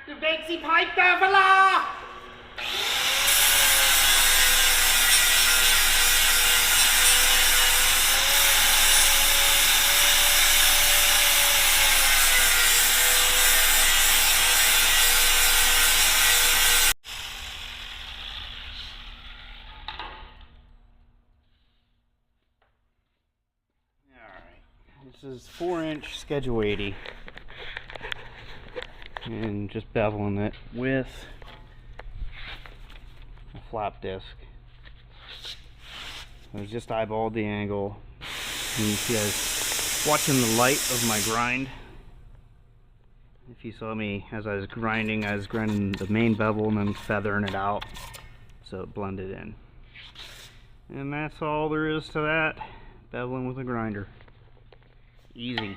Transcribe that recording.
Du willst die Pipe Beveler! This is 4-inch Schedule 80, and just beveling it with a flap disc. I just eyeballed the angle, and you see I was watching the light of my grind. If you saw me as I was grinding the main bevel and then feathering it out so it blended in. And that's all there is to that, beveling with a grinder. Easy.